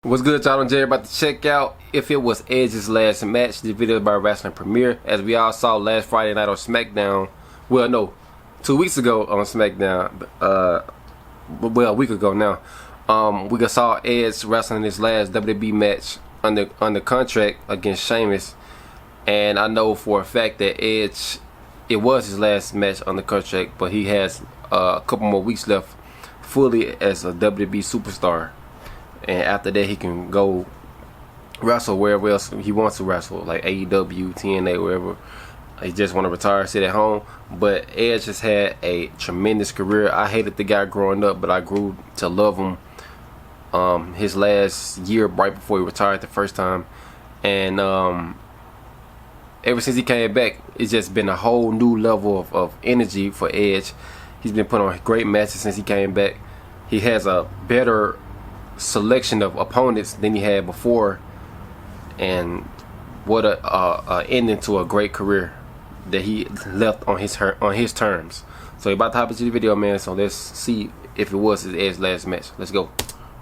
What's good, y'all? I'm Jerry. About to check out if it was Edge's last match. The video by Wrestling Premiere. As we all saw last Friday night on SmackDown. Well, no, 2 weeks ago on SmackDown. Well, a week ago now. We saw Edge wrestling his last WWE match under contract against Sheamus. And I know for a fact that Edge, it was his last match on the contract, but he has a couple more weeks left fully as a WWE superstar. And after that, he can go wrestle wherever else he wants to wrestle, like AEW, TNA, wherever. He just want to retire, sit at home. But Edge has had a tremendous career. I hated the guy growing up, but I grew to love him. His last year, right before he retired the first time, and ever since he came back, it's just been a whole new level of energy for Edge. He's been putting on great matches since he came back. He has a better selection of opponents than he had before, and what a ending to a great career that he left on his terms. So about to hop into the video, man. So let's see if it was his Edge's last match. Let's go.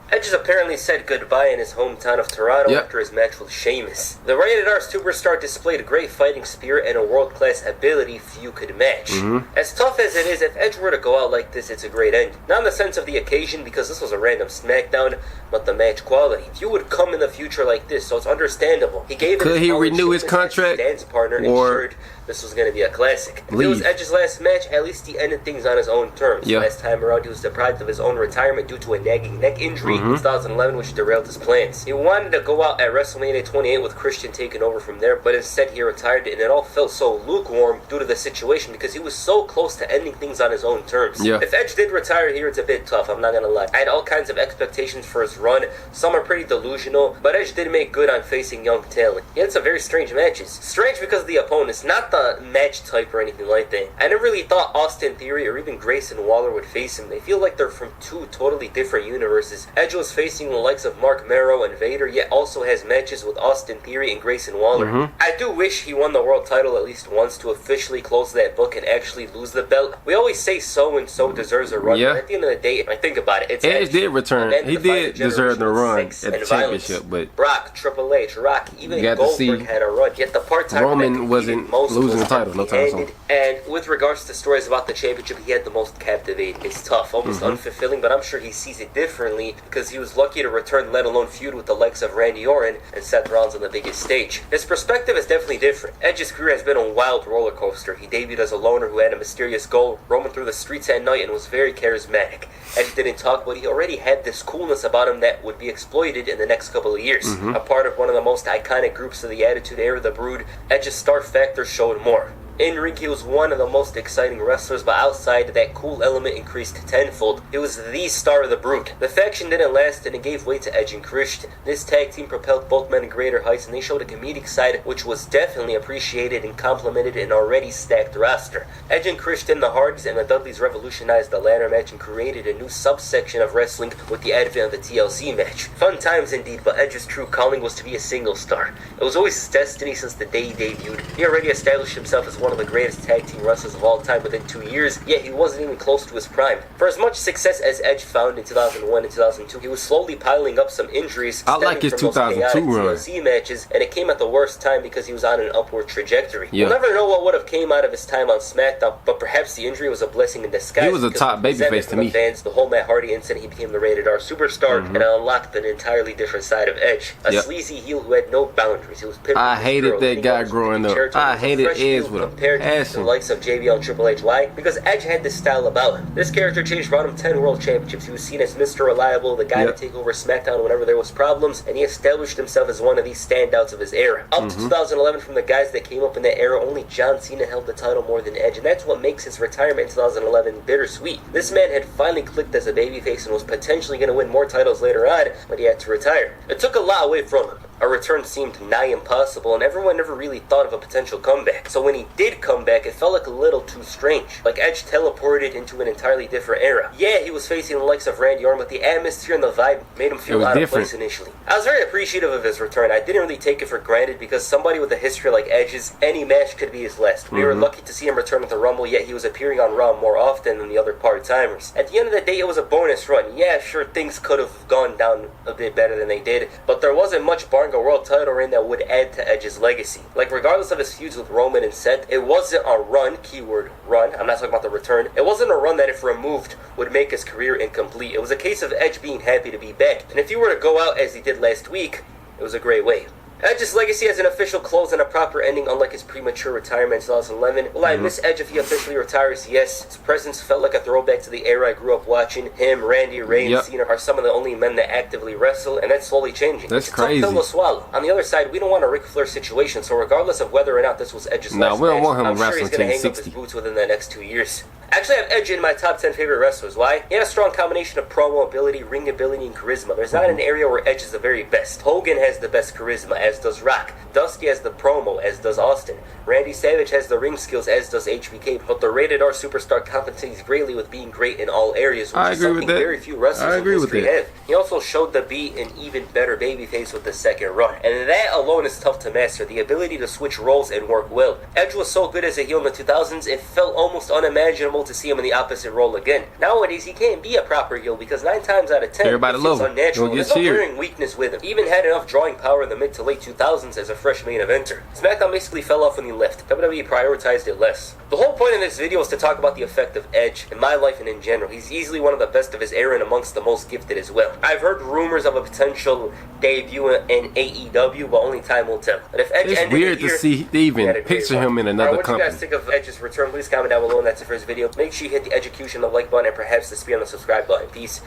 Edge has apparently said goodbye in his hometown of Toronto after his match with Sheamus. The Rated R superstar displayed a great fighting spirit and a world-class ability few could match. As tough as it is, if Edge were to go out like this, it's a great end. Not in the sense of the occasion, because this was a random SmackDown, but the match quality. Few would come in the future like this, so it's understandable. He gave Could he renew his contract, dance partner, and ensured this was going to be a classic. If it was Edge's last match, at least he ended things on his own terms. Last time around, he was deprived of his own retirement due to a nagging neck injury in 2011, which derailed his plans. He wanted to go out at WrestleMania 28 with Christian taking over from there, but instead he retired, and it all felt so lukewarm due to the situation because he was so close to ending things on his own terms. If Edge did retire here, it's a bit tough, I'm not going to lie. I had all kinds of expectations for his run. Some are pretty delusional, but Edge did make good on facing young talent. He had some very strange matches. Strange because of the opponents, not the match type or anything like that. I never really thought Austin Theory or even Grayson Waller would face him. They feel like they're from two totally different universes. Edge was facing the likes of Mark Merrow and Vader, yet also has matches with Austin Theory and Grayson Waller. I do wish he won the world title at least once to officially close that book and actually lose the belt. We always say so and so deserves a run, but at the end of the day, if I think about it, it's Edge did return. He did deserve the run at the championship, but Brock, Triple H, Rock, even Goldberg had a run. Yet the part-time Roman wasn't losing the title no time soon. And with regards to stories about the championship, he had the most captivating. It's tough, almost unfulfilling, but I'm sure he sees it differently because he was lucky to return, let alone feud with the likes of Randy Orton and Seth Rollins on the biggest stage. His perspective is definitely different. Edge's career has been a wild roller coaster. He debuted as a loner who had a mysterious goal, roaming through the streets at night, and was very charismatic. Edge didn't talk, but he already had this coolness about him that would be exploited in the next couple of years. A part of one of the most iconic groups of the Attitude Era, the Brood, Edge's star factor showed more. In ring, he was one of the most exciting wrestlers, but outside, that cool element increased tenfold. He was the star of the Brood. The faction didn't last, and it gave way to Edge and Christian. This tag team propelled both men to greater heights, and they showed a comedic side which was definitely appreciated and complemented an already stacked roster. Edge and Christian, the Hardys, and the Dudleys revolutionized the ladder match and created a new subsection of wrestling with the advent of the TLC match. Fun times indeed, but Edge's true calling was to be a single star. It was always his destiny since the day he debuted. He already established himself as one of the greatest tag team wrestlers of all time within 2 years, yet he wasn't even close to his prime. For as much success as Edge found in 2001 and 2002, he was slowly piling up some injuries. I like his 2002 run. TLC matches, and it came at the worst time because he was on an upward trajectory. We'll never know what would have came out of his time on SmackDown, but perhaps the injury was a blessing in disguise. He was a top babyface to me. Fans, the whole Matt Hardy incident, he became the Rated R superstar and unlocked an entirely different side of Edge. A sleazy heel who had no boundaries. He was I hated that guy growing up. I hated Edge with a passion. The likes of JBL and Triple H. Why? Because Edge had this style about him. This character changed, brought him 10 world championships. He was seen as Mr. Reliable, the guy to take over SmackDown whenever there was problems, and he established himself as one of these standouts of his era. Up to 2011, from the guys that came up in that era, only John Cena held the title more than Edge, and that's what makes his retirement in 2011 bittersweet. This man had finally clicked as a babyface and was potentially going to win more titles later on, but he had to retire. It took a lot away from him. A a return seemed nigh impossible, and everyone never really thought of a potential comeback. So when he did come back, it felt like a little too strange. Like Edge teleported into an entirely different era. Yeah, he was facing the likes of Randy Orton, but the atmosphere and the vibe made him feel out of place initially. I was very appreciative of his return. I didn't really take it for granted because somebody with a history like Edge's, any match could be his last. We were lucky to see him return at the Rumble, yet he was appearing on Raw more often than the other part-timers. At the end of the day, it was a bonus run. Yeah, sure, things could have gone down a bit better than they did, but there wasn't much barring a world title reign that would add to Edge's legacy. Like, regardless of his feuds with Roman and Seth, it wasn't a run, keyword run, I'm not talking about the return, it wasn't a run that if removed would make his career incomplete. It was a case of Edge being happy to be back, and if he were to go out as he did last week, it was a great way. Edge's legacy has an official close and a proper ending, unlike his premature retirement in 2011. Will I miss Edge if he officially retires? Yes. His presence felt like a throwback to the era I grew up watching. Him, Randy, Ray, and Cena are some of the only men that actively wrestle, and that's slowly changing. That's crazy. It's a tough pill to swallow. On the other side, we don't want a Ric Flair situation, so regardless of whether or not this was Edge's last we don't match, want him I'm sure wrestling he's going to hang up his boots within the next 2 years. Actually, I have Edge in my top 10 favorite wrestlers. Why? He had a strong combination of promo ability, ring ability, and charisma. There's not an area where Edge is the very best. Hogan has the best charisma, as does Rock. Dusty has the promo, as does Austin. Randy Savage has the ring skills, as does HBK. But the Rated R superstar compensates greatly with being great in all areas, which is something very few wrestlers in history have. He also showed the Beat an even better babyface with the second run. And that alone is tough to master, the ability to switch roles and work well. Edge was so good as a heel in the 2000s, it felt almost unimaginable to see him in the opposite role again. Nowadays, he can't be a proper heel because 9 times out of 10, everybody it feels unnatural. There's no glaring weakness with him. He even had enough drawing power in the mid to late 2000s as a fresh main eventer. SmackDown basically fell off when he left. WWE prioritized it less. The whole point of this video is to talk about the effect of Edge in my life and in general. He's easily one of the best of his era and amongst the most gifted as well. I've heard rumors of a potential debut in AEW, but only time will tell. But if Edge it's weird to see even picture him in another company. What do you guys think of Edge's return? Please comment down below, and that's it for this video. Make sure you hit the execution, the like button, and perhaps the speed on the subscribe button. Peace.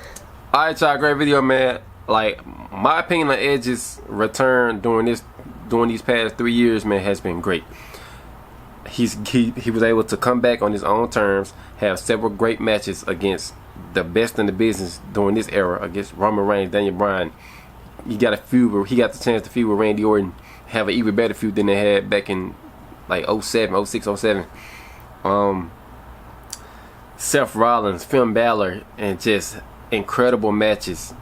Alright, y'all, great video, man. Like, my opinion on Edge's return during these past 3 years, man, has been great. He was able to come back on his own terms, have several great matches against the best in the business during this era, against Roman Reigns, Daniel Bryan. He got the chance to feud with Randy Orton, have an even better feud than they had back in like 07, 06, 07. Seth Rollins, Finn Balor, and just incredible matches.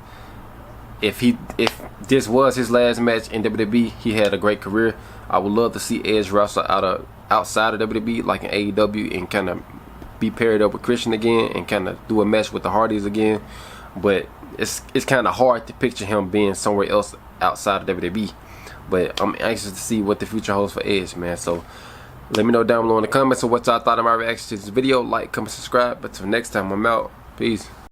If this was his last match in WWE, he had a great career. I would love to see Edge wrestle outside of WWE, like in AEW, and kind of be paired up with Christian again, and kind of do a match with the Hardys again. But it's kind of hard to picture him being somewhere else outside of WWE. But I'm anxious to see what the future holds for Edge, man. So let me know down below in the comments of what y'all thought of my reaction to this video. Like, comment, subscribe. But till next time, I'm out. Peace.